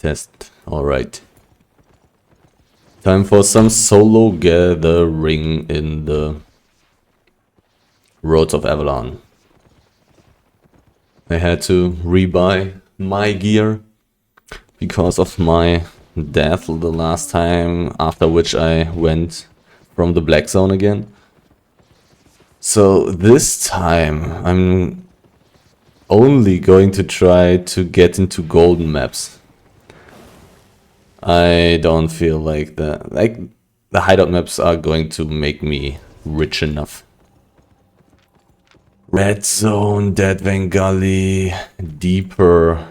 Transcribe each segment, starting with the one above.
test. Alright. Time for some solo gathering in the roads of Avalon. I had to rebuy my gear because of my death the last time, after which I went from the black zone again. So this time I'm only going to try to get into golden maps. I don't feel like the hideout maps are going to make me rich enough. Red Zone, Dead Gully, Deeper.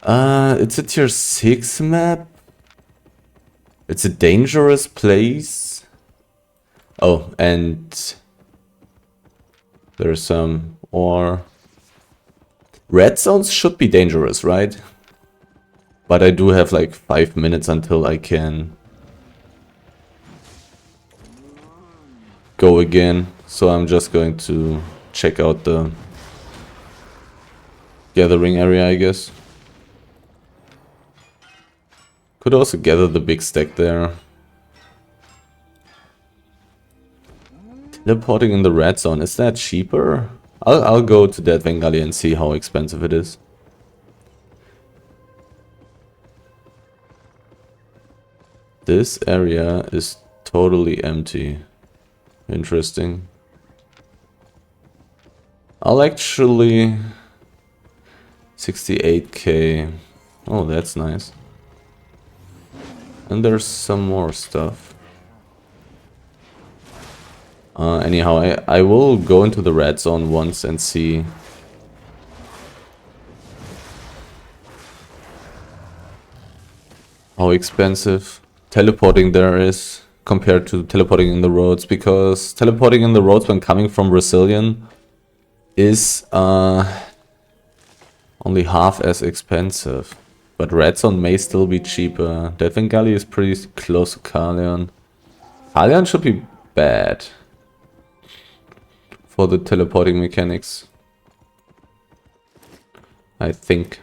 It's a tier 6 map. It's a dangerous place. Oh, and there's some ore. Red zones should be dangerous, right? But I do have like 5 minutes until I can go again. So I'm just going to check out the gathering area, I guess. Could also gather the big stack there. Teleporting in the red zone, is that cheaper? I'll go to that Vengali and see how expensive it is. This area is totally empty. Interesting. I'll actually... 68k. Oh, that's nice. And there's some more stuff. Anyhow, I will go into the red zone once and see how expensive teleporting there is compared to teleporting in the roads, because teleporting in the roads when coming from Brazilian is only half as expensive. But red zone may still be cheaper. Deathwing Gully is pretty close to Albion. Albion should be bad for the teleporting mechanics, I think.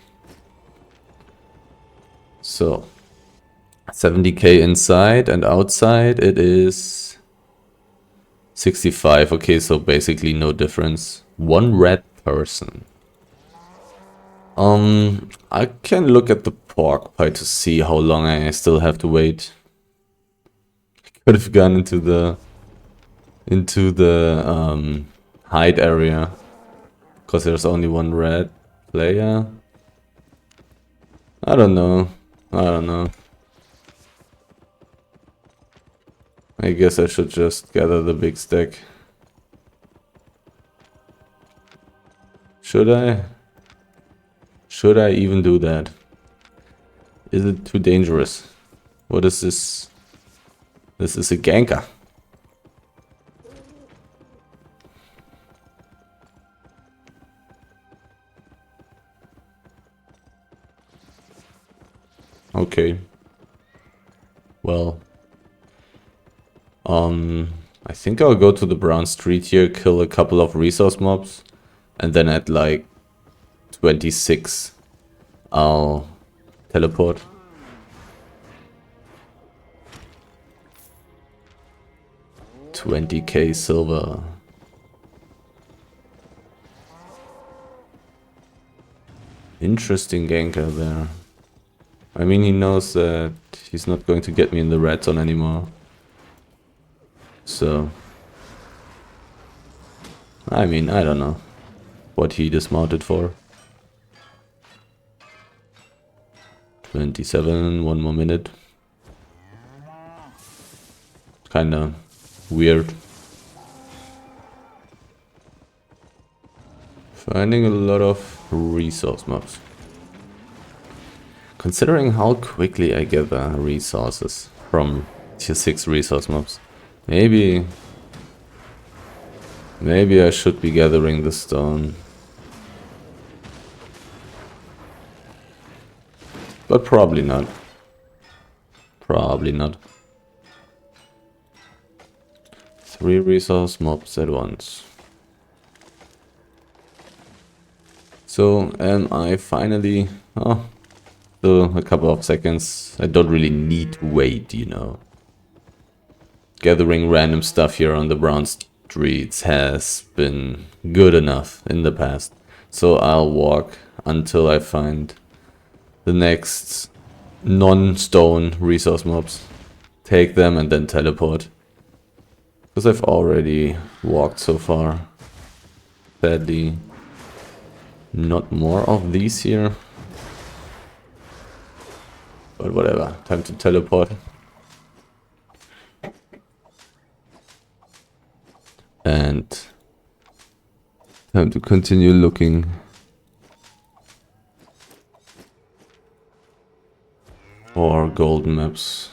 So 70k inside, and outside it is 65. Okay, so basically no difference. One red person. I can look at the pork pie to see how long I still have to wait. I could have gone into the hide area, because there's only one red player. I don't know. I guess I should just gather the big stack. Should I? Should I even do that? Is it too dangerous? What is this? This is a ganker. Okay. Well. I think I'll go to the brown street here, kill a couple of resource mobs, and then at like 26 I'll teleport. $20k silver. Interesting ganker there. I mean, he knows that he's not going to get me in the red zone anymore. So, I mean, I don't know what he dismounted for. 27, one more minute. Kinda weird. Finding a lot of resource mobs. Considering how quickly I gather resources from tier 6 resource mobs, maybe I should be gathering the stone. But probably not. Probably not. 3 resource mobs at once. So am I finally... Oh, Still a couple of seconds. I don't really need to wait, you know. Gathering random stuff here on the brown streets has been good enough in the past. So I'll walk until I find the next non-stone resource mobs. Take them and then teleport. Because I've already walked so far. Sadly, not more of these here. But whatever, time to teleport. And time to continue looking. For golden maps.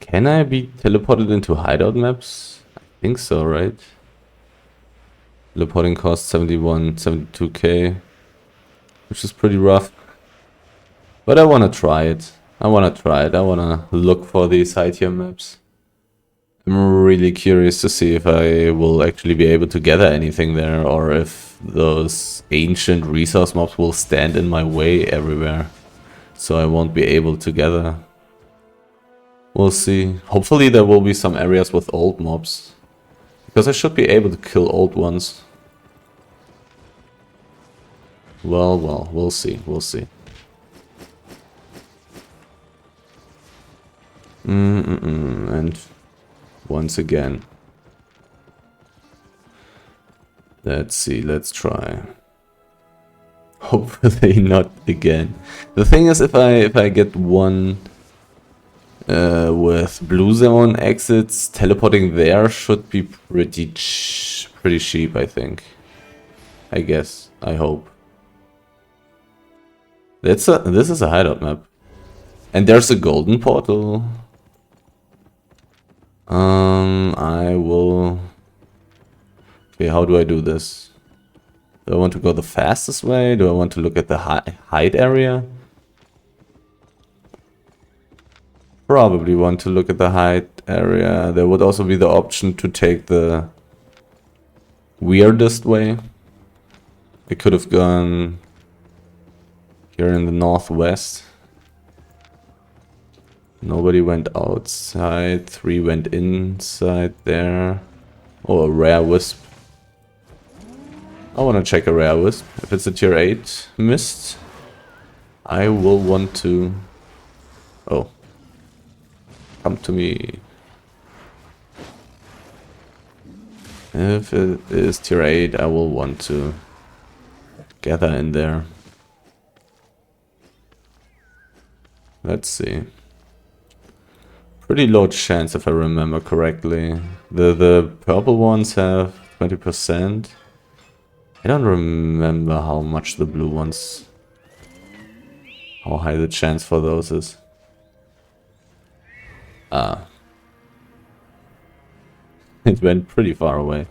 Can I be teleported into hideout maps? I think so, right? Teleporting costs 72k, which is pretty rough. But I want to try it. I want to look for these hide tier maps. I'm really curious to see if I will actually be able to gather anything there, or if those ancient resource mobs will stand in my way everywhere. So I won't be able to gather. We'll see. Hopefully there will be some areas with old mobs. Because I should be able to kill old ones. Well, we'll see, And once again. Let's see, let's try. Hopefully not again. The thing is, if I get one with blue zone exits, teleporting there should be pretty cheap, I think. I guess. I hope. This is a hideout map. And there's a golden portal. I will... Okay, how do I do this? Do I want to go the fastest way? Do I want to look at the hide area? Probably want to look at the hide area. There would also be the option to take the weirdest way. I could have gone here in the northwest. Nobody went outside. 3 went inside there. Oh, a rare wisp. I want to check a rare wisp. If it's a tier 8 mist, I will want to... Oh. Come to me. If it is tier 8, I will want to gather in there. Let's see. Pretty low chance if I remember correctly. The purple ones have 20%. I don't remember how much the blue ones... How high the chance for those is. Ah. It went pretty far away.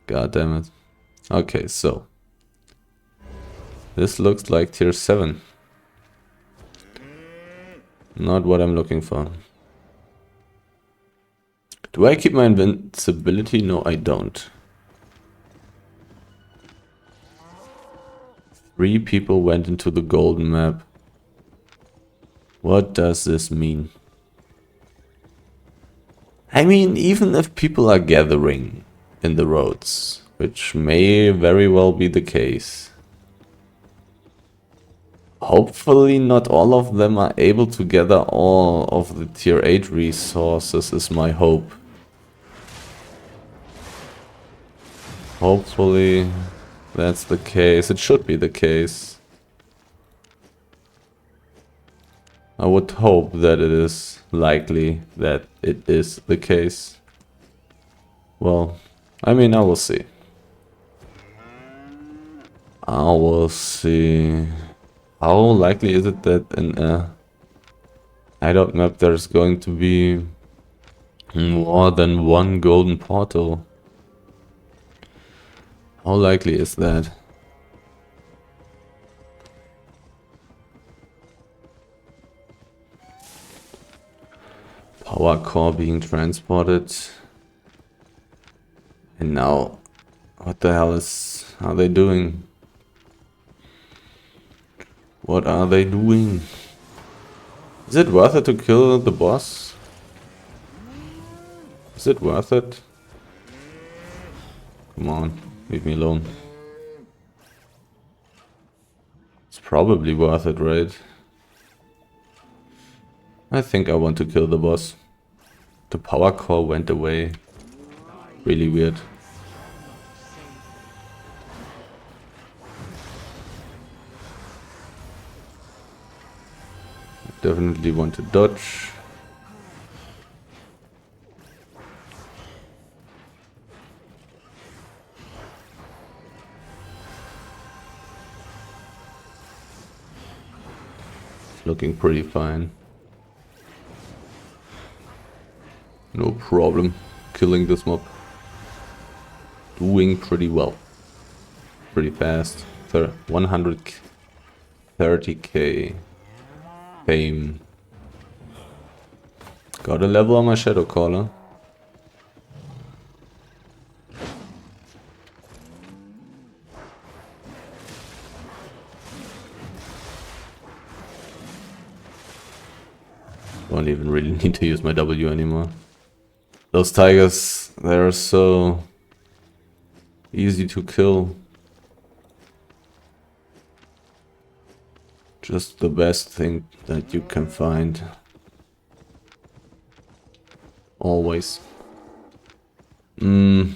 God damn it. Okay, so. This looks like tier 7. Not what I'm looking for. Do I keep my invincibility? No, I don't. 3 people went into the golden map. What does this mean? I mean, even if people are gathering in the roads, which may very well be the case, hopefully not all of them are able to gather all of the tier 8 resources is my hope. Hopefully that's the case. It should be the case. I would hope that it is likely that it is the case. Well, I mean, I will see. I will see. How likely is it that in a hideout map there's going to be more than one golden portal? How likely is that? Power core being transported. And now, what the hell are they doing? What are they doing? Is it worth it to kill the boss? Is it worth it? Come on, leave me alone. It's probably worth it, right? I think I want to kill the boss. The power core went away. Really weird. Definitely want to dodge. It's looking pretty fine. No problem killing this mob. Doing pretty well. Pretty fast. 130k fame. Got a level on my Shadow Caller. Don't even really need to use my W anymore. Those tigers, they're so easy to kill. Just the best thing that you can find. Always. Here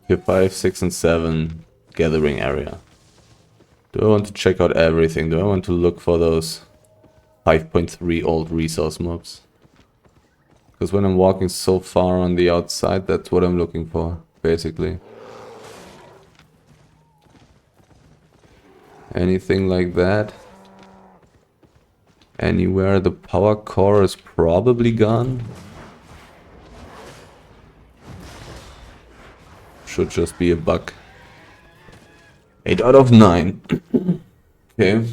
5, 6 and 7 gathering area. Do I want to check out everything? Do I want to look for those 5.3 old resource mobs? Because when I'm walking so far on the outside, that's what I'm looking for, basically. Anything like that? Anywhere the power core is probably gone? Should just be a bug. 8 out of 9. Okay.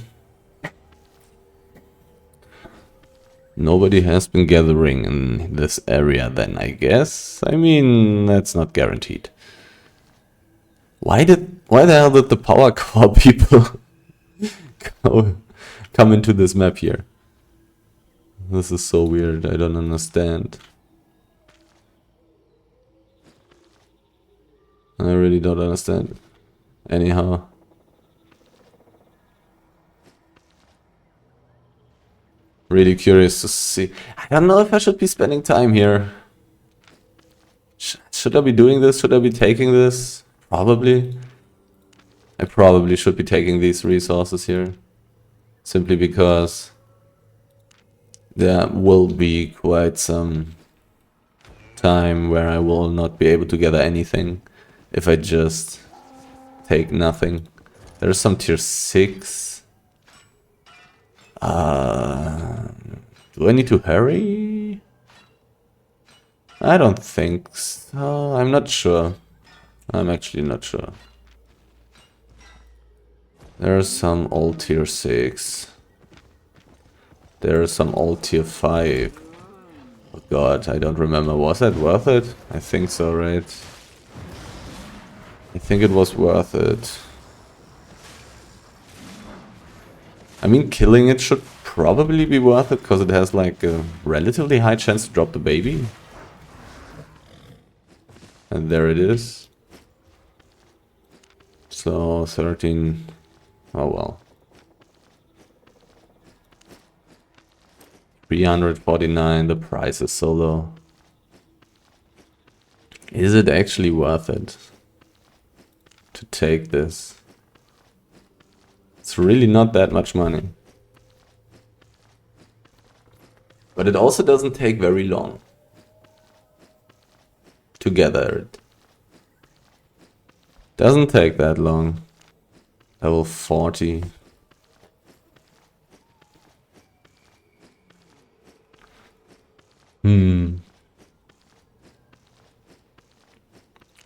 Nobody has been gathering in this area then, I guess. I mean, that's not guaranteed. Why the hell did the power core people come into this map here? This is so weird, I don't understand. I really don't understand. Anyhow. Really curious to see. I don't know if I should be spending time here. Should I be doing this? Should I be taking this? Probably. I probably should be taking these resources here. Simply because there will be quite some time where I will not be able to gather anything if I just take nothing. There's some tier 6. Do I need to hurry? I don't think so. I'm not sure. I'm actually not sure. There's some old tier 6. There's some old tier 5. Oh god, I don't remember. Was that worth it? I think so, right? I think it was worth it. I mean, killing it should probably be worth it, because it has like a relatively high chance to drop the baby. And there it is. So, 13... Oh well. 349, the price is so low. Is it actually worth it to take this? It's really not that much money. But it also doesn't take very long to gather it. Doesn't take that long. Level 40.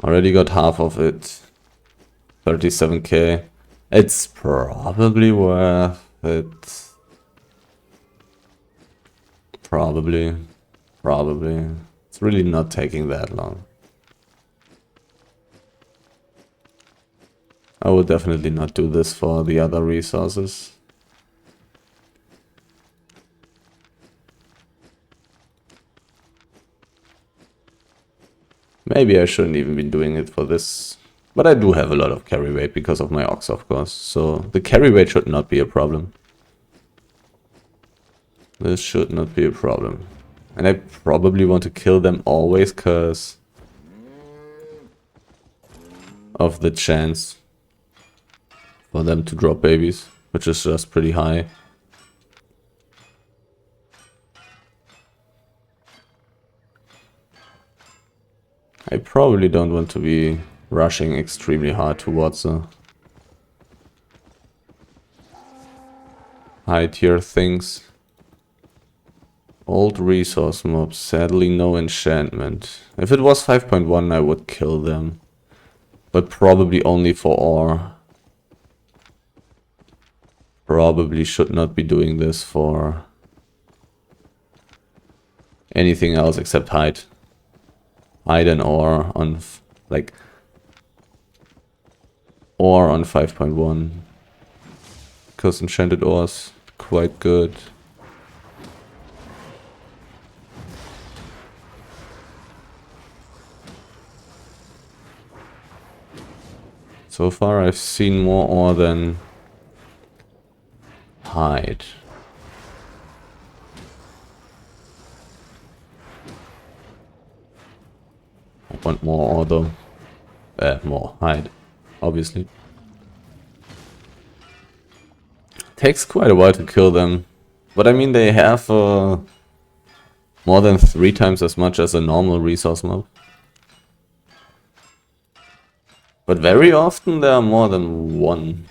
Already got half of it. 37k. It's probably worth it. Probably. It's really not taking that long. I would definitely not do this for the other resources. Maybe I shouldn't even be doing it for this. But I do have a lot of carry weight because of my ox, of course. So the carry weight should not be a problem. This should not be a problem. And I probably want to kill them always because of the chance for them to drop babies, which is just pretty high. I probably don't want to be rushing extremely hard towards the high tier things. Old resource mobs, sadly no enchantment. If it was 5.1 I would kill them. But probably only for ore. Probably should not be doing this for anything else except hide. Hide and ore on like ore on 5.1. Because enchanted ore's quite good. So far I've seen more ore than hide. I want more ore though. More hide, obviously. Takes quite a while to kill them. But I mean they have more than 3 times as much as a normal resource mob. But very often there are more than 1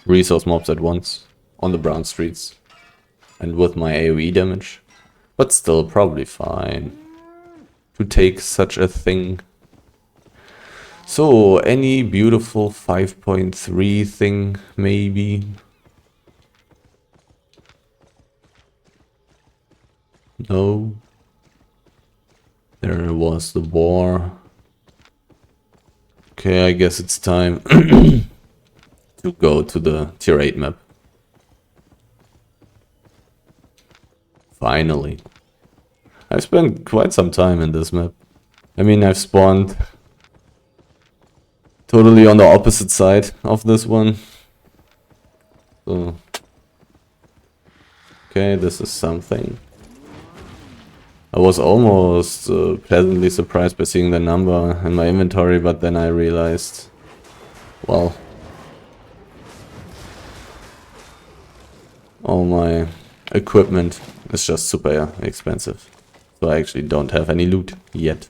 resource mobs at once on the brown streets. And with my AoE damage. But still probably fine to take such a thing. So any beautiful 5.3 thing maybe. No. There was the boar. Okay, I guess it's time to go to the tier 8 map. Finally. I've spent quite some time in this map. I mean, I've spawned totally on the opposite side of this one. So, okay, this is something. I was almost pleasantly surprised by seeing the number in my inventory, but then I realized, well, all my equipment is just super expensive. So I actually don't have any loot yet.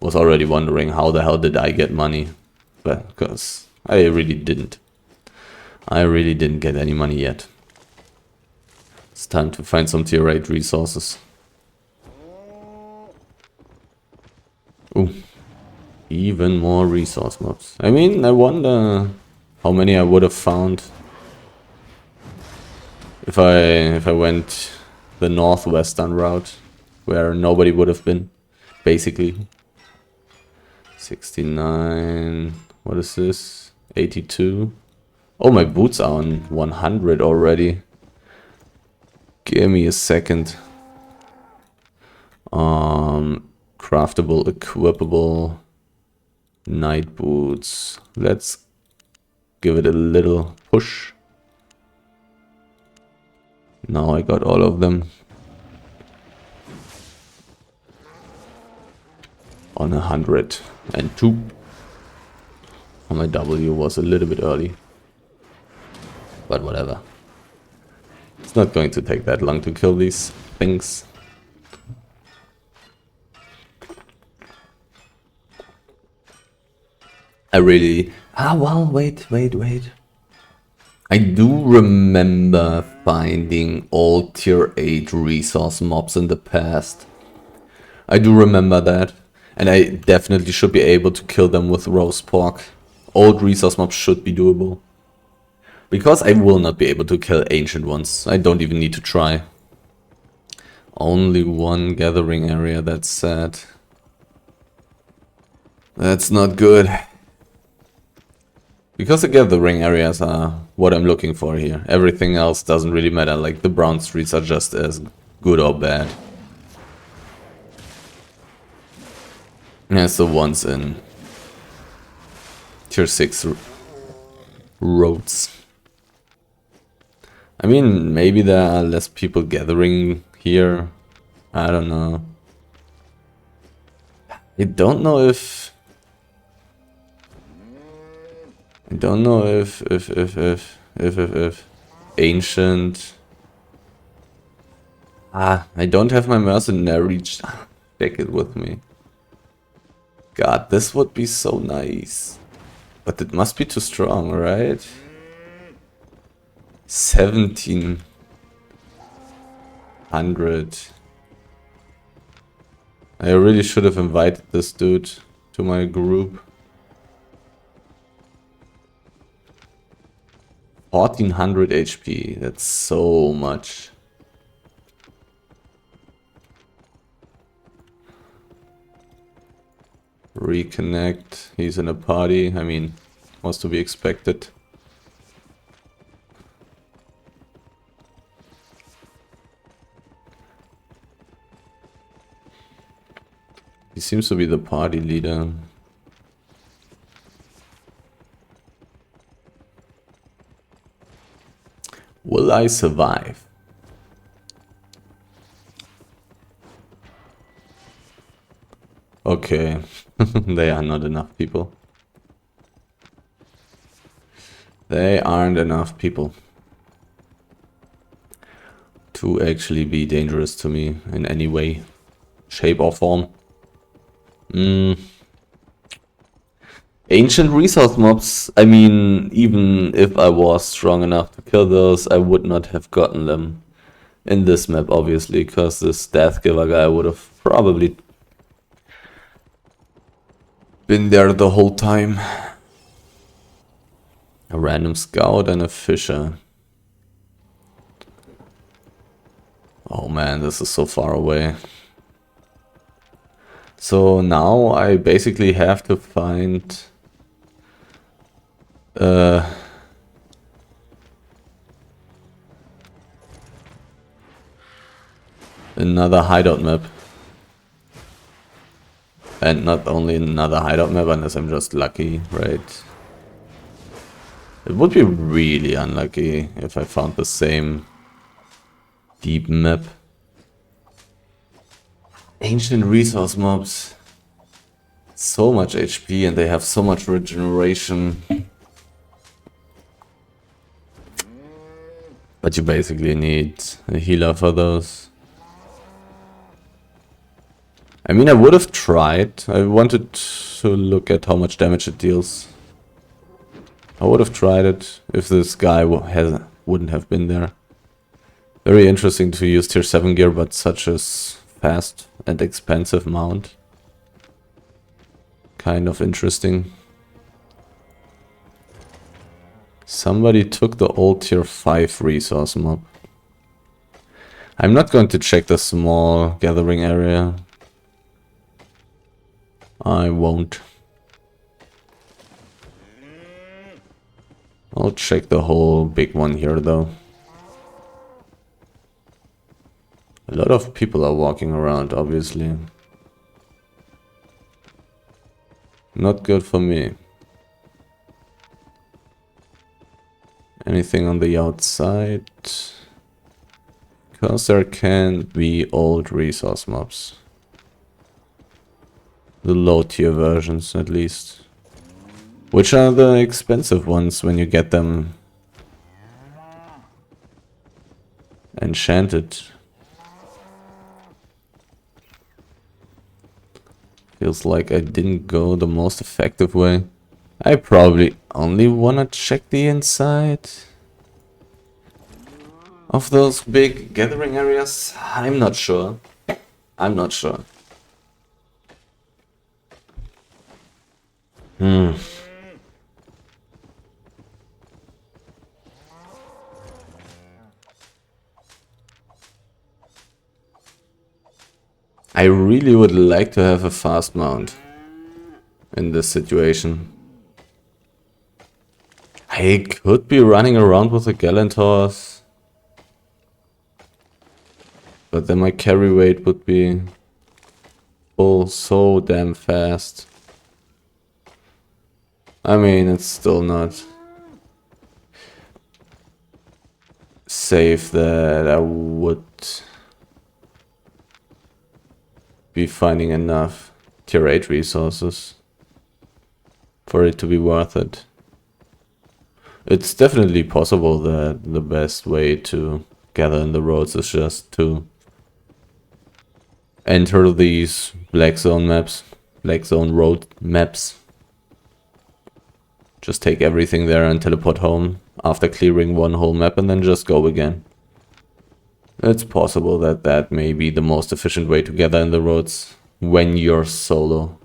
Was already wondering how the hell did I get money, but because I really didn't. I really didn't get any money yet. It's time to find some tier 8 resources. Ooh, even more resource mobs. I mean, I wonder how many I would have found if I went the northwestern route, where nobody would have been, basically. 69. What is this? 82. Oh, my boots are on 100 already. Give me a second. Craftable, equipable, night boots. Let's give it a little push. Now I got all of them. On 102. My W was a little bit early. But whatever. It's not going to take that long to kill these things. I really... well, wait. I do remember finding old tier 8 resource mobs in the past. I do remember that. And I definitely should be able to kill them with roast pork. Old resource mobs should be doable. Because I will not be able to kill ancient ones. I don't even need to try. Only one gathering area, that's sad. That's not good. Because the gathering areas are what I'm looking for here. Everything else doesn't really matter, like the brown streets are just as good or bad. Yeah, so one's in tier 6 roads. I mean, maybe there are less people gathering here. I don't know. I don't know if ancient. I don't have my mercenary jacket with me. God, this would be so nice. But it must be too strong, right? 1700. I really should have invited this dude to my group. 1400 HP, that's so much. Reconnect, he's in a party, I mean, was to be expected. He seems to be the party leader. Will I survive? Okay, they are not enough people. They aren't enough people to actually be dangerous to me in any way, shape or form. Ancient resource mobs, I mean, even if I was strong enough to kill those, I would not have gotten them in this map, obviously, because this Death Giver guy would have probably been there the whole time. A random scout and a fisher. Oh man, this is so far away. So now I basically have to find another hideout map. And not only another hideout map, unless I'm just lucky, right? It would be really unlucky if I found the same deep map. Ancient resource mobs. So much HP and they have so much regeneration. But you basically need a healer for those. I mean, I would have tried. I wanted to look at how much damage it deals. I would have tried it if this guy wouldn't have been there. Very interesting to use tier 7 gear, but such a fast and expensive mount. Kind of interesting. Somebody took the old tier 5 resource mob. I'm not going to check the small gathering area. I won't. I'll check the whole big one here though. A lot of people are walking around, obviously. Not good for me. Anything on the outside? Because there can be old resource mobs. The low tier versions at least. Which are the expensive ones when you get them enchanted. Feels like I didn't go the most effective way. I probably only wanna check the inside of those big gathering areas. I'm not sure. I'm not sure. I really would like to have a fast mount in this situation. I could be running around with a gallant horse, but then my carry weight would be full so damn fast. I mean, it's still not safe that I would be finding enough tier 8 resources for it to be worth it. It's definitely possible that the best way to gather in the roads is just to enter these black zone maps, black zone road maps. Just take everything there and teleport home after clearing one whole map and then just go again. It's possible that that may be the most efficient way to gather in the roads when you're solo.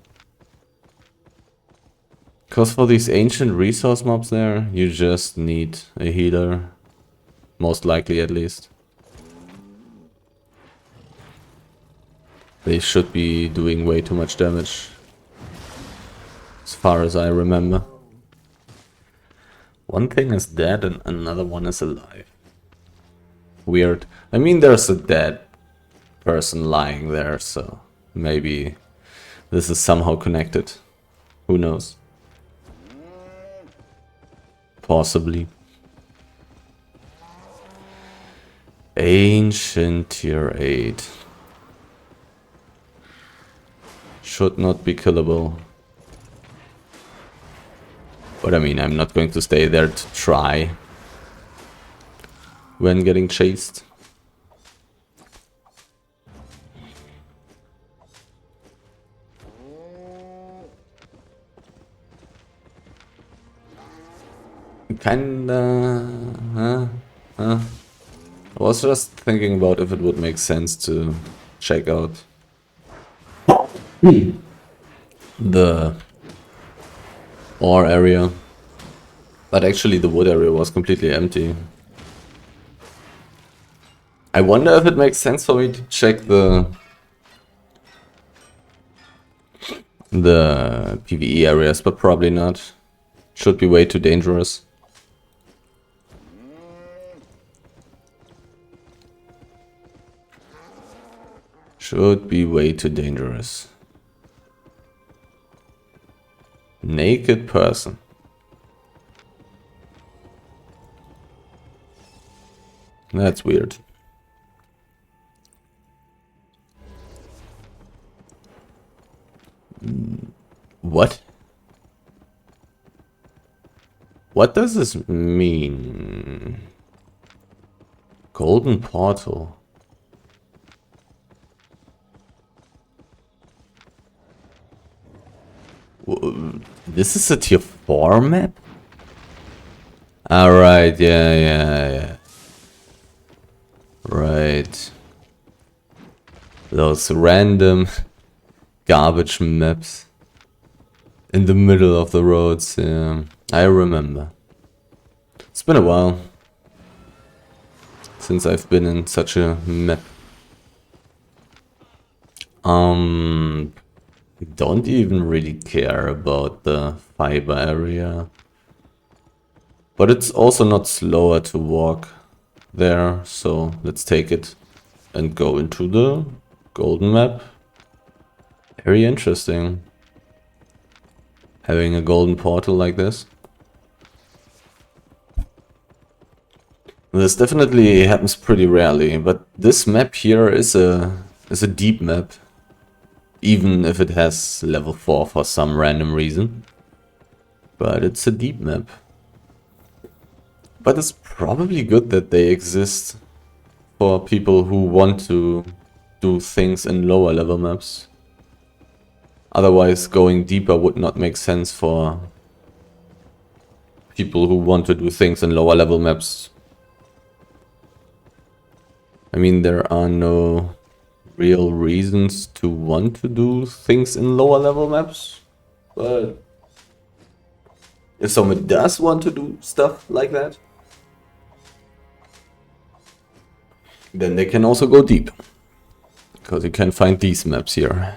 Because for these ancient resource mobs there, you just need a healer. Most likely, at least. They should be doing way too much damage, as far as I remember. One thing is dead and another one is alive. Weird. I mean, there's a dead person lying there, so maybe this is somehow connected. Who knows? Possibly. Ancient tier 8. Should not be killable. But I mean, I'm not going to stay there to try when getting chased. Kinda... I was just thinking about if it would make sense to check out the ore area. But actually the wood area was completely empty. I wonder if it makes sense for me to check the PvE areas, but probably not. Should be way too dangerous. Should be way too dangerous. Naked person. That's weird. What? What does this mean? Golden portal. This is a tier 4 map? Alright, yeah. Right. Those random garbage maps in the middle of the roads, yeah. I remember. It's been a while since I've been in such a map. Don't even really care about the fiber area. But it's also not slower to walk there, so let's take it and go into the golden map. Very interesting. Having a golden portal like this. This definitely happens pretty rarely, but this map here is a deep map. Even if it has level 4 for some random reason. But it's a deep map. But it's probably good that they exist for people who want to do things in lower level maps. Otherwise, going deeper would not make sense for people who want to do things in lower level maps. I mean, there are no real reasons to want to do things in lower level maps, but if someone does want to do stuff like that, then they can also go deep, because you can find these maps here.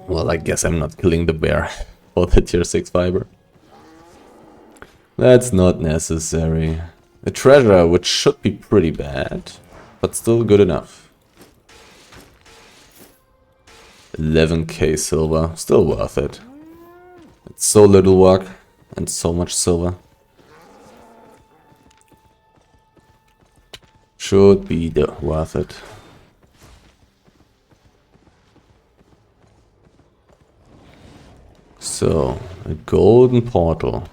Well, I guess I'm not killing the bear for the tier 6 fiber. That's not necessary. A treasure, which should be pretty bad, but still good enough. 11k silver, still worth it. It's so little work and so much silver. Should be worth it. So, a golden portal.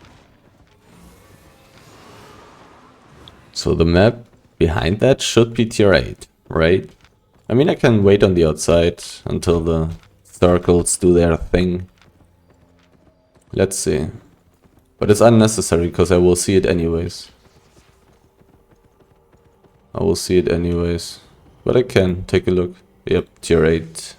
So the map behind that should be tier 8, right? I mean, I can wait on the outside until the circles do their thing. Let's see. But it's unnecessary because I will see it anyways. I will see it anyways. But I can take a look. Yep, tier 8.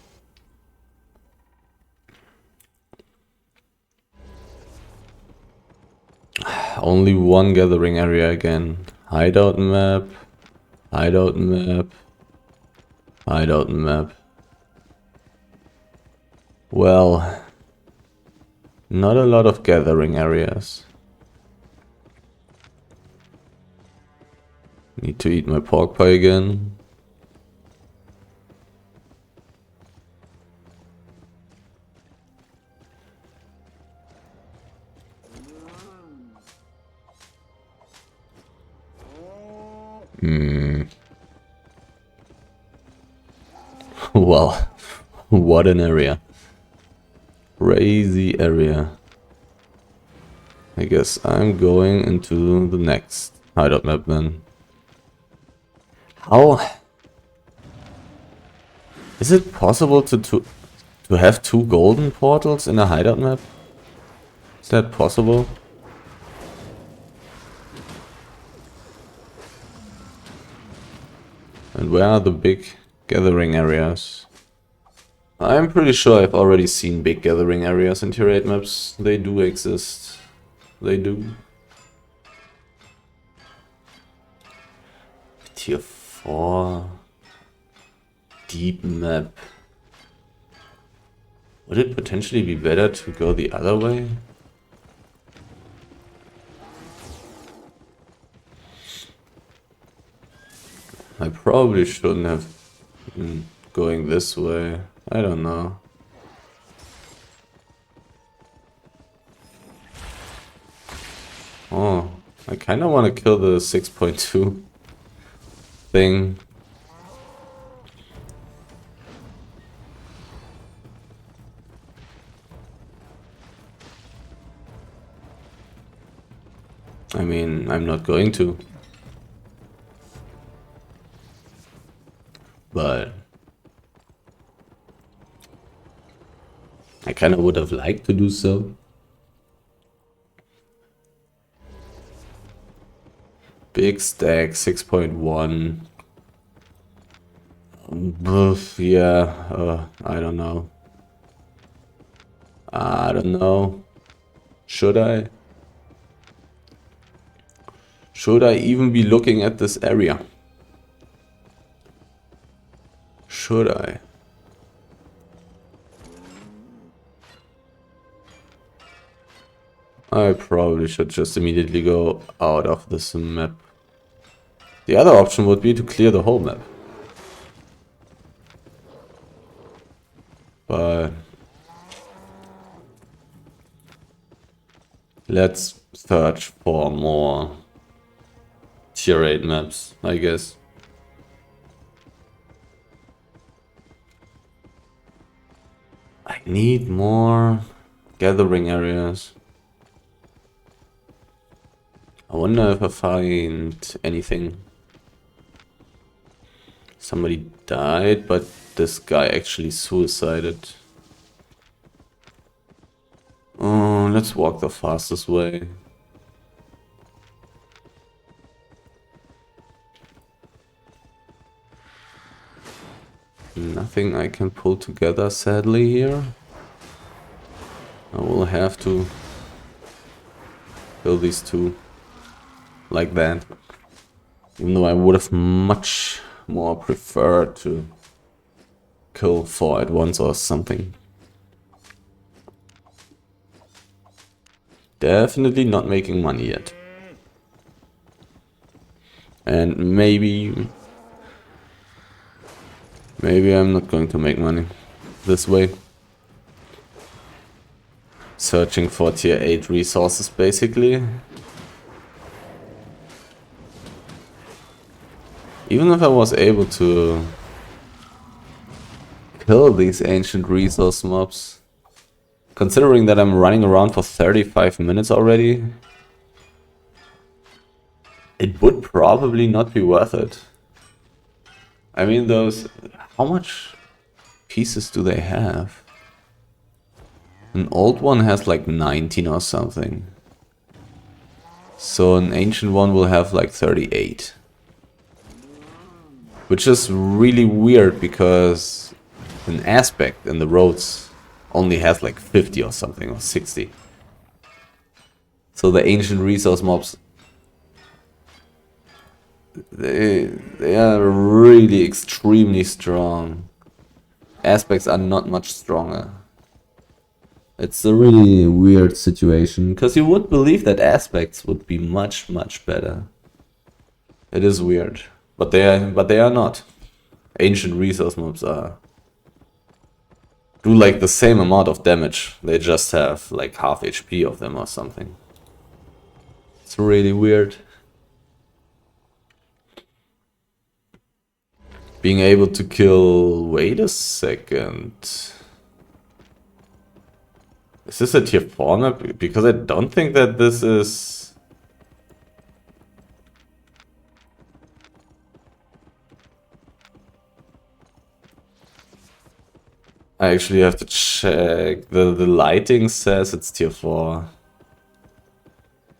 Only one gathering area again. Hideout map. Hideout map. Hideout map. Well, not a lot of gathering areas. Need to eat my pork pie again. Well, what an area. Crazy area. I guess I'm going into the next hideout map then. How is it possible to have 2 golden portals in a hideout map? Is that possible? And where are the big gathering areas? I'm pretty sure I've already seen big gathering areas in tier 8 maps. They do exist. They do. Tier 4 deep map. Would it potentially be better to go the other way? I probably shouldn't have been going this way. I don't know. Oh, I kind of want to kill the 6.2 thing. I mean, I'm not going to. But I kind of would have liked to do so. Big stack, 6.1. Yeah, I don't know. I don't know. Should I? Should I even be looking at this area? Should I? I probably should just immediately go out of this map. The other option would be to clear the whole map. But let's search for more tier 8 maps, I guess. I need more gathering areas. I wonder if I find anything. Somebody died, but this guy actually suicided. Oh, let's walk the fastest way. Nothing I can pull together, sadly, here. I will have to kill these two like that. Even though I would have much more preferred to kill 4 at once or something. Definitely not making money yet. And maybe I'm not going to make money. this way. Searching for tier 8 resources, basically. Even if I was able to kill these ancient resource mobs, considering that I'm running around for 35 minutes already, it would probably not be worth it. I mean, those... How much pieces do they have? An old one has like 19 or something. So an ancient one will have like 38. Which is really weird because an aspect in the roads only has like 50 or something, or 60. So the ancient resource mobs, they are really extremely strong. Aspects are not much stronger. It's a really weird situation, because you would believe that aspects would be much better. It is weird, but they are not. Ancient resource mobs do like the same amount of damage. They just have like half HP of them or something. It's really weird. Being able to kill... Wait a second. Is this a tier 4 map? Because I don't think that this is... I actually have to check. The lighting says it's tier 4.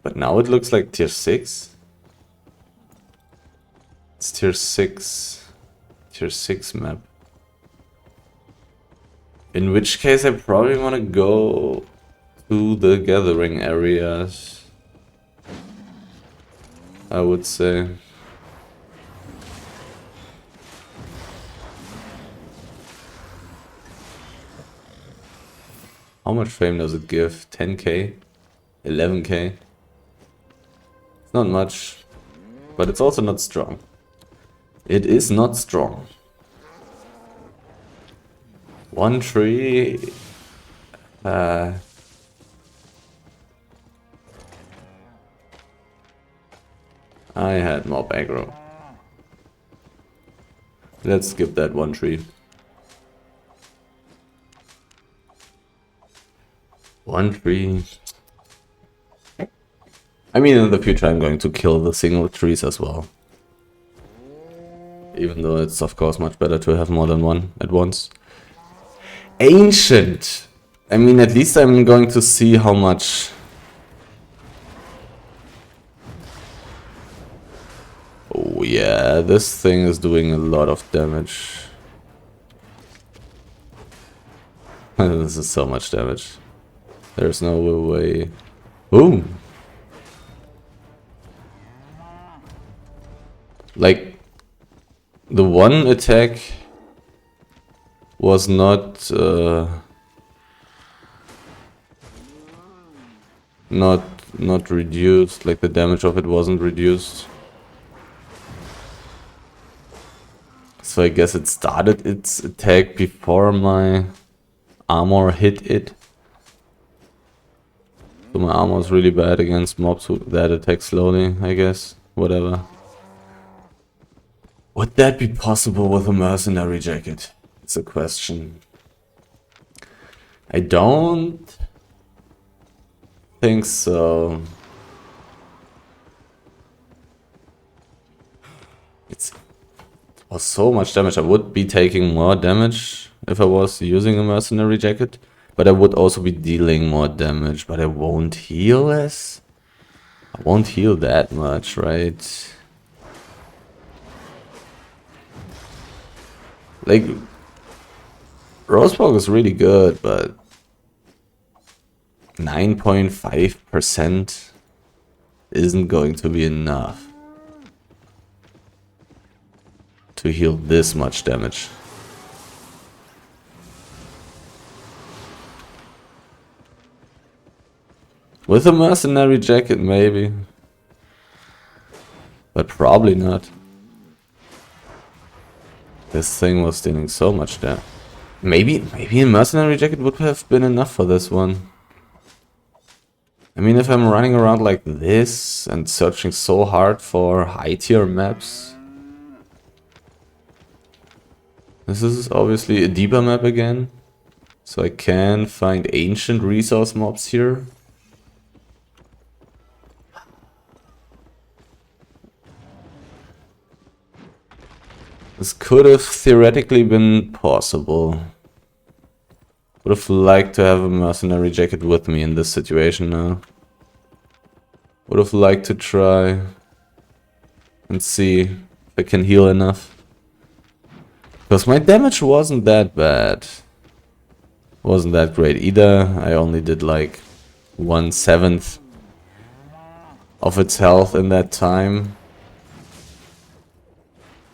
But now it looks like tier 6. It's tier 6. Tier 6 map. In which case I probably want to go to the gathering areas, I would say. How much fame does it give? 10k? 11k? It's not much, but it's also not strong. It is not strong. One tree... I had mob aggro. Let's skip that one tree. One tree... I mean, in the future I'm going to kill the single trees as well. Even though it's of course much better to have more than one at once. Ancient! I mean, at least I'm going to see how much... Oh yeah, this thing is doing a lot of damage. This is so much damage. There's no way... Boom! Like... The one attack was not reduced, like the damage of it wasn't reduced. So I guess it started its attack before my armor hit it. So my armor is really bad against mobs that attack slowly, I guess. Whatever. Would that be possible with a mercenary jacket? It's a question. I don't think so. It was so much damage. I would be taking more damage if I was using a mercenary jacket, but I would also be dealing more damage, but I won't heal as... I won't heal that much, right? Like, Roseborg is really good, but 9.5% isn't going to be enough to heal this much damage. With a mercenary jacket, maybe. But probably not. This thing was dealing so much damage. Maybe a mercenary jacket would have been enough for this one. I mean, if I'm running around like this and searching so hard for high tier maps. This is obviously a deeper map again. So I can find ancient resource mobs here. This could have theoretically been possible. Would have liked to have a mercenary jacket with me in this situation now. Would have liked to try and see if I can heal enough. Because my damage wasn't that bad. Wasn't that great either. I only did like 1/7 of its health in that time.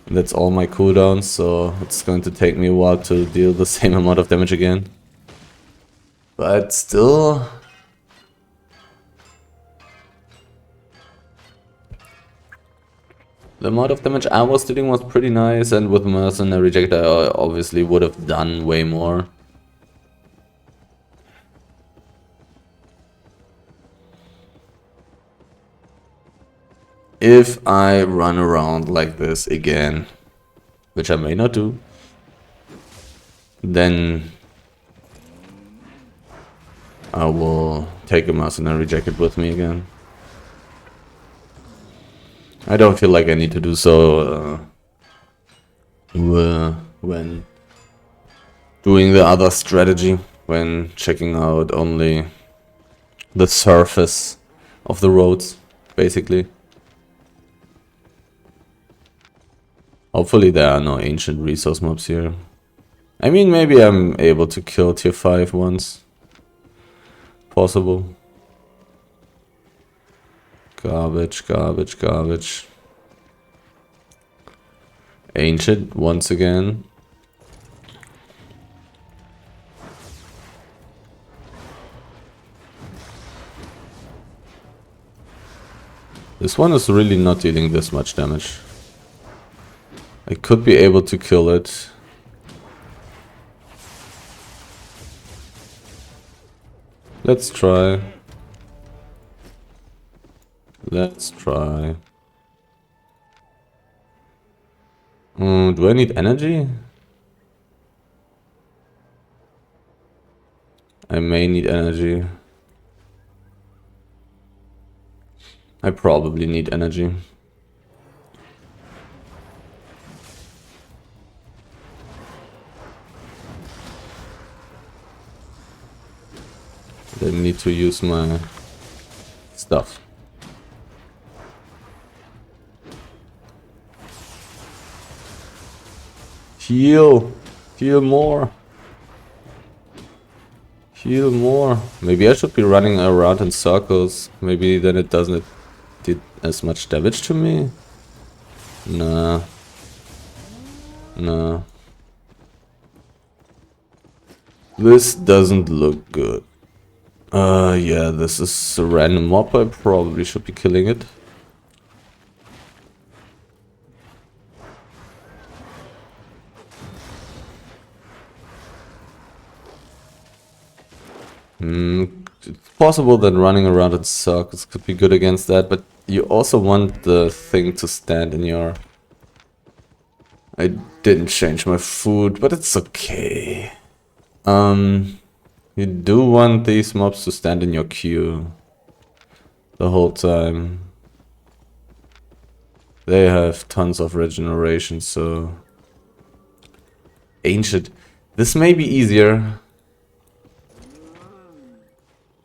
And that's all my cooldowns, so it's going to take me a while to deal the same amount of damage again. But still... the amount of damage I was dealing was pretty nice, and with mercenary jacket I obviously would have done way more. If I run around like this again, which I may not do, then I will take a mercenary jacket with me again. I don't feel like I need to do so when doing the other strategy, when checking out only the surface of the roads, basically. Hopefully there are no ancient resource mobs here. I mean, maybe I'm able to kill tier 5 once. Possible. Garbage, garbage, garbage. Ancient once again. This one is really not dealing this much damage. I could be able to kill it. Let's try. Let's try. Do I need energy? I may need energy. I probably need energy. I need to use my stuff. Heal! Heal more! Heal more! Maybe I should be running around in circles. Maybe then it doesn't do as much damage to me? Nah. Nah. This doesn't look good. Yeah, this is a random mob. I probably should be killing it. It's possible that running around in circles could be good against that, but you also want the thing to stand in your... I didn't change my food, but it's okay. You do want these mobs to stand in your queue the whole time. They have tons of regeneration, so... Ancient. This may be easier.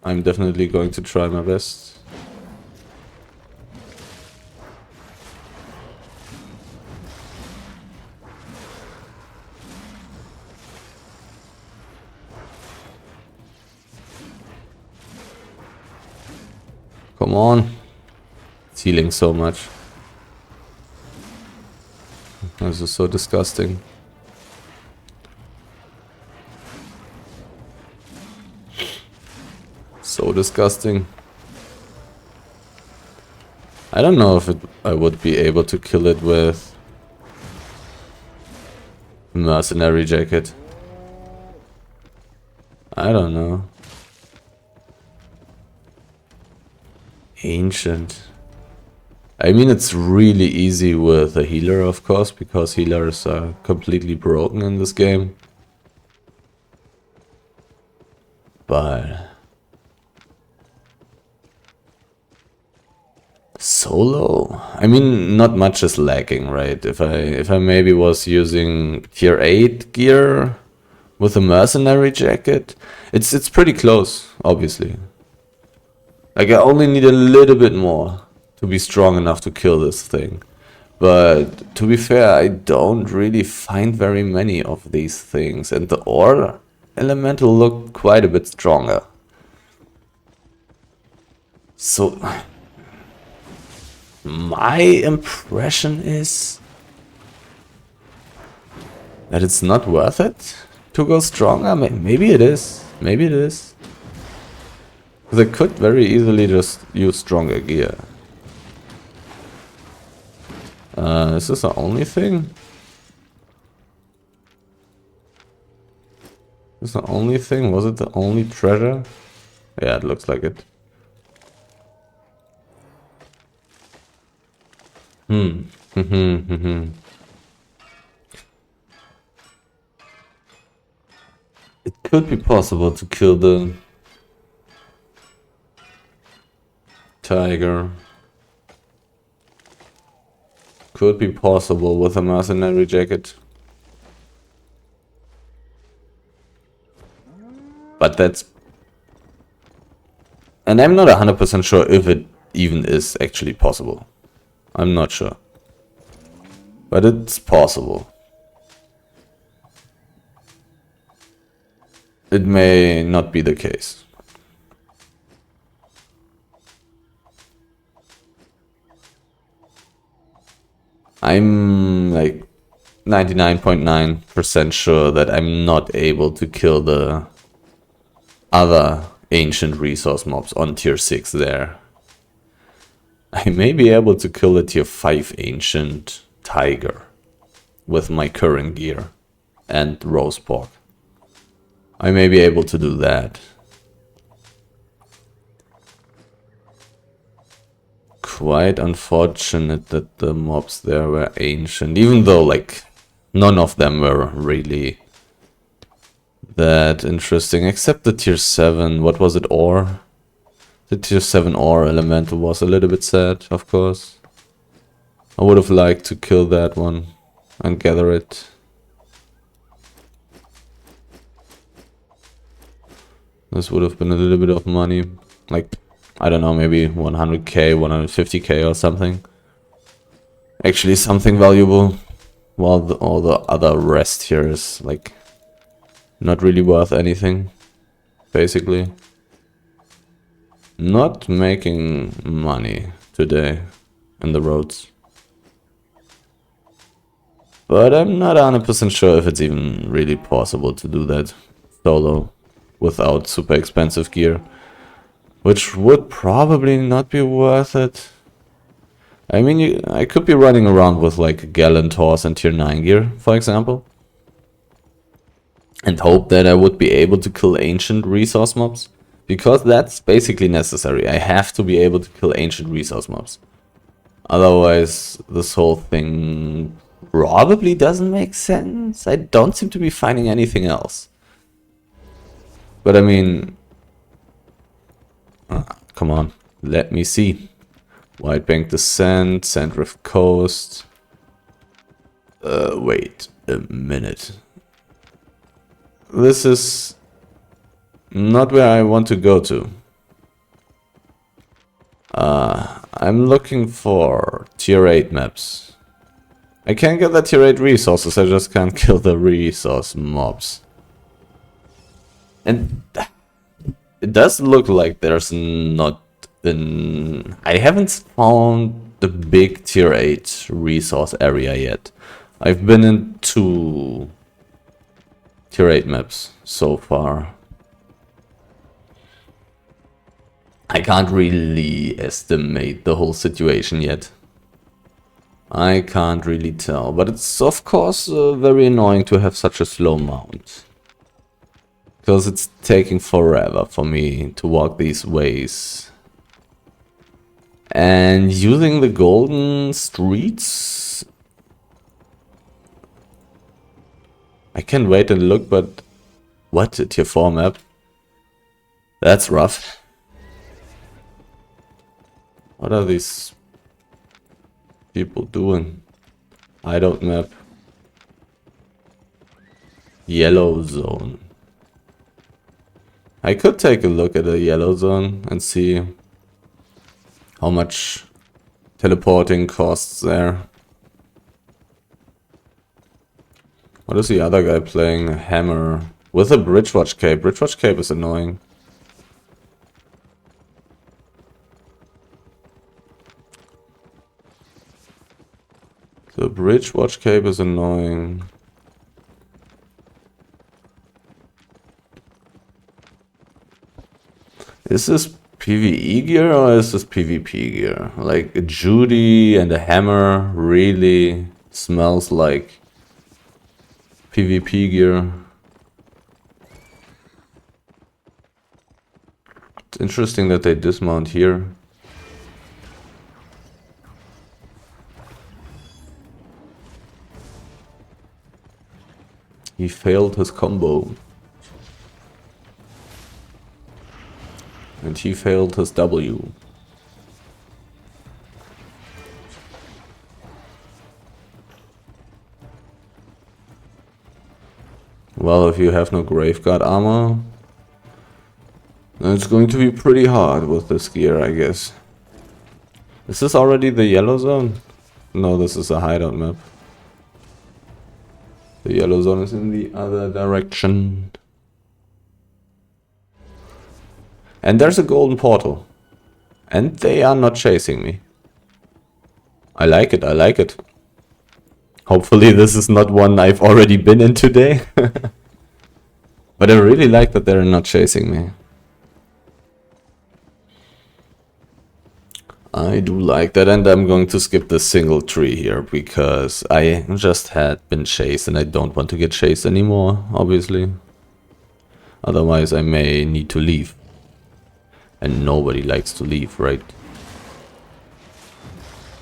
I'm definitely going to try my best. Come on. It's healing so much. This is so disgusting. So disgusting. I don't know if I would be able to kill it with mercenary jacket. I don't know. Ancient. I mean, it's really easy with a healer, of course, because healers are completely broken in this game. But solo? I mean, not much is lacking, right? If I maybe was using tier 8 gear with a mercenary jacket, it's pretty close, obviously. Like, I only need a little bit more to be strong enough to kill this thing. But to be fair, I don't really find very many of these things, and the ore elemental looked quite a bit stronger. So my impression is that it's not worth it to go stronger. Maybe it is. Maybe it is. Because I could very easily just use stronger gear. Is this the only thing? Is this the only thing? Was it the only treasure? Yeah, it looks like it. It could be possible to kill the tiger. Could be possible with a mercenary jacket. But that's... And I'm not 100% sure if it even is actually possible. I'm not sure. But it's possible. It may not be the case. I'm like 99.9% sure that I'm not able to kill the other ancient resource mobs on tier 6 there. I may be able to kill a tier 5 ancient tiger with my current gear and roast pork. I may be able to do that. Quite unfortunate that the mobs there were ancient, even though like none of them were really that interesting, except the tier 7, what was it, ore? The tier 7 ore elemental was a little bit sad, of course. I would have liked to kill that one and gather it. This would have been a little bit of money, like, I don't know, maybe 100k, 150k or something. Actually something valuable, while all the other rest here is like not really worth anything, basically. Not making money today in the roads. But I'm not 100% sure if it's even really possible to do that solo without super expensive gear. Which would probably not be worth it. I mean, I could be running around with like a gallant horse and tier 9 gear, for example. And hope that I would be able to kill ancient resource mobs. Because that's basically necessary. I have to be able to kill ancient resource mobs. Otherwise, this whole thing probably doesn't make sense. I don't seem to be finding anything else. But I mean... come on, let me see. White Bank Descent, Sandrift Coast. Wait a minute. This is not where I want to go to. I'm looking for tier 8 maps. I can get the tier 8 resources, I just can't kill the resource mobs. And it does look like there's not been... I haven't found the big tier 8 resource area yet. I've been in 2 tier 8 maps so far. I can't really estimate the whole situation yet. I can't really tell, but it's of course very annoying to have such a slow mount. Because it's taking forever for me to walk these ways. And using the golden streets... I can wait and look, but... What? A tier 4 map? That's rough. What are these people doing? Hideout map. Yellow zone. I could take a look at a yellow zone and see how much teleporting costs there. What is the other guy playing? A hammer with a Bridgewatch cape. Bridgewatch cape is annoying. The Bridgewatch cape is annoying. Is this PvE gear or is this PvP gear? Like a Judy and a hammer really smells like PvP gear. It's interesting that they dismount here. He failed his combo. And he failed his W. Well, if you have no Graveguard armor, then it's going to be pretty hard with this gear, I guess. Is this already the yellow zone? No, this is a hideout map. The yellow zone is in the other direction. And there's a golden portal. And they are not chasing me. I like it, I like it. Hopefully this is not one I've already been in today. But I really like that they're not chasing me. I do like that, and I'm going to skip the single tree here because I just had been chased and I don't want to get chased anymore, obviously. Otherwise I may need to leave. And nobody likes to leave, right?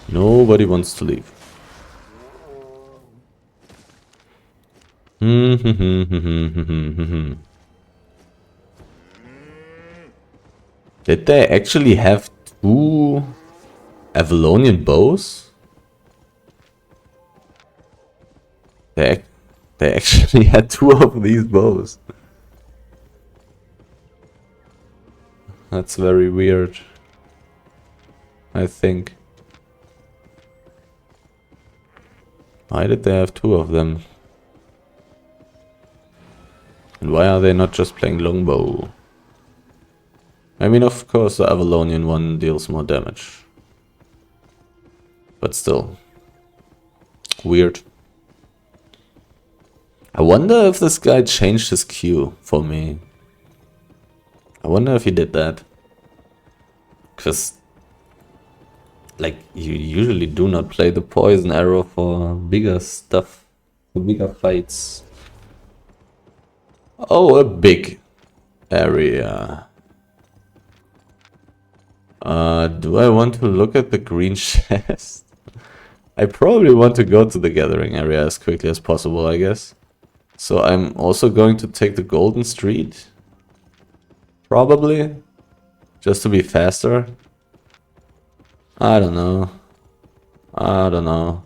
Nobody wants to leave. Did they actually have 2 Avalonian bows? They actually had 2 of these bows. That's very weird, I think. Why did they have 2 of them? And why are they not just playing longbow? I mean, of course, the Avalonian one deals more damage. But still. Weird. I wonder if this guy changed his Q for me. I wonder if he did that. Because, like, you usually do not play the poison arrow for bigger stuff, for bigger fights. Oh, a big area. Do I want to look at the green chest? I probably want to go to the gathering area as quickly as possible, I guess. So I'm also going to take the golden street. Probably. Just to be faster. I don't know. I don't know.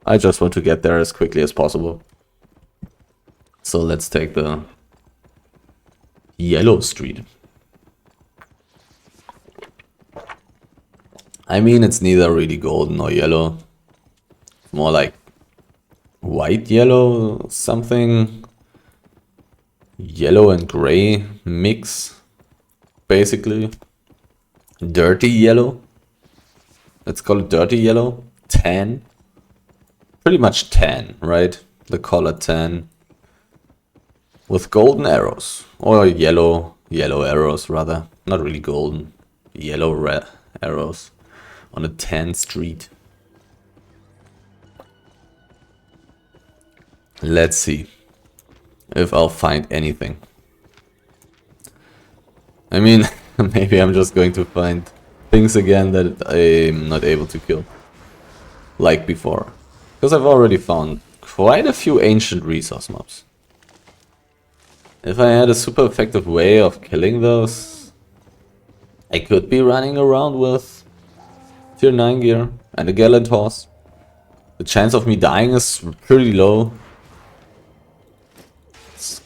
I just want to get there as quickly as possible. So let's take the yellow street. I mean, it's neither really golden nor yellow. It's more like white yellow something. Yellow and gray mix. Basically. Dirty yellow. Let's call it dirty yellow. Tan. Pretty much tan, right? The color tan. With golden arrows. Or yellow arrows rather. Not really golden. Yellow red arrows. On a tan street. Let's see if I'll find anything. I mean, maybe I'm just going to find things again that I'm not able to kill. Like before. Because I've already found quite a few ancient resource mobs. If I had a super effective way of killing those, I could be running around with tier 9 gear and a gallant horse. The chance of me dying is pretty low. Let's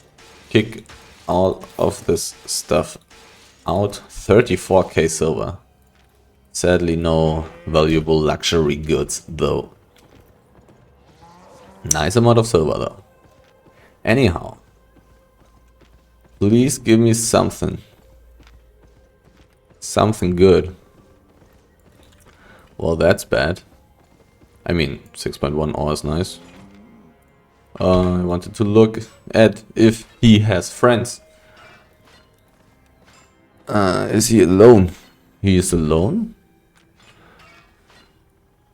kick all of this stuff out. 34k silver. Sadly no valuable luxury goods though. Nice amount of silver though. Anyhow. Please give me something. Something good. Well, that's bad. I mean, 6.1 ore is nice. I wanted to look at if he has friends. Is he alone? He is alone?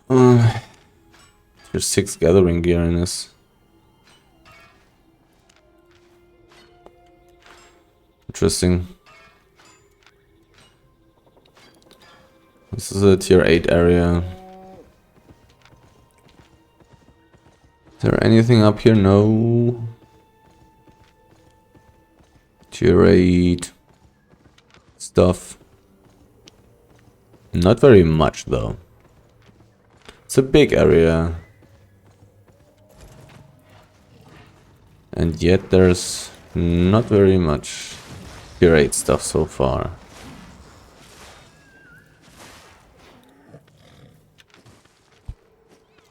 There's 6 gathering gear in this. Interesting. This is a tier 8 area. Is there anything up here? No. Tier 8 stuff. Not very much though. It's a big area. And yet there's not very much tier 8 stuff so far.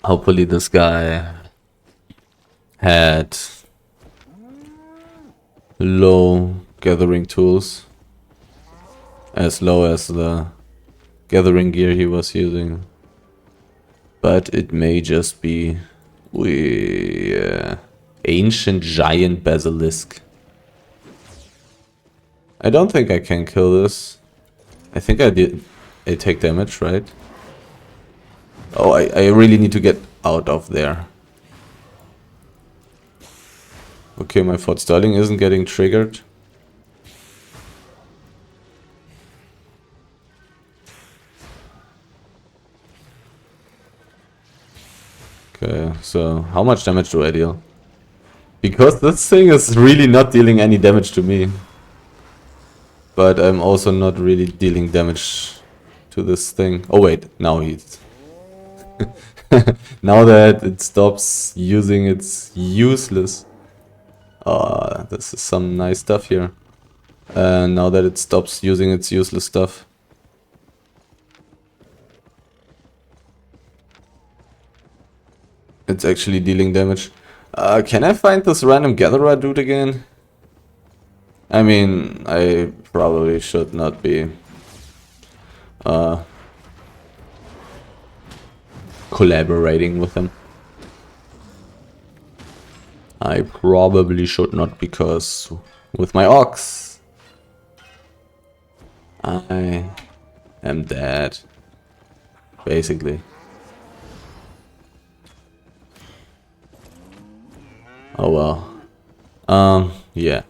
Hopefully this guy had low gathering tools. As low as the gathering gear he was using. But it may just be ancient giant basilisk. I don't think I can kill this. I think I did. I take damage, right? Oh, I really need to get out of there. Okay, my Fort Sterling isn't getting triggered. Okay, so how much damage do I deal? Because this thing is really not dealing any damage to me. But I'm also not really dealing damage to this thing. Oh wait, now he's... now that it stops using its useless... this is some nice stuff here. Now that it stops using its useless stuff. It's actually dealing damage. Can I find this random gatherer dude again? I mean, I probably should not be collaborating with him. I probably should not, because with my ox I am dead, basically. Oh well. Yeah.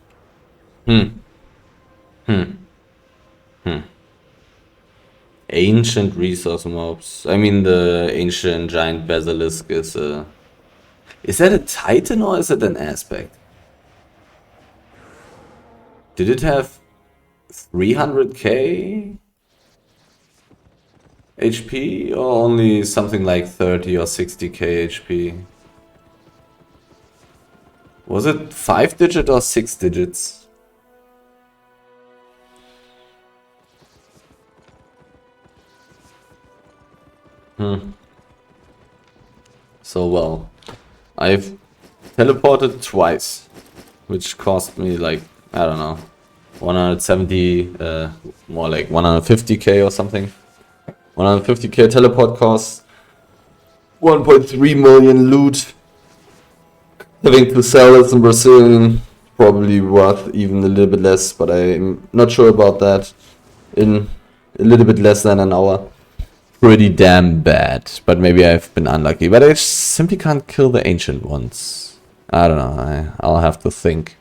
Ancient resource mobs. I mean, the ancient giant basilisk is a... Is that a titan or is it an aspect? Did it have 300k HP or only something like 30 or 60k HP? Was it 5 digit or 6 digits? So well, I've teleported twice, which cost me like, I don't know, 170, more like 150k or something. 150k teleport cost, 1.3 million loot. Having to sell this in Brazil, probably worth even a little bit less, but I'm not sure about that. In a little bit less than an hour. Pretty damn bad, but maybe I've been unlucky. But I simply can't kill the ancient ones. I don't know, I'll have to think.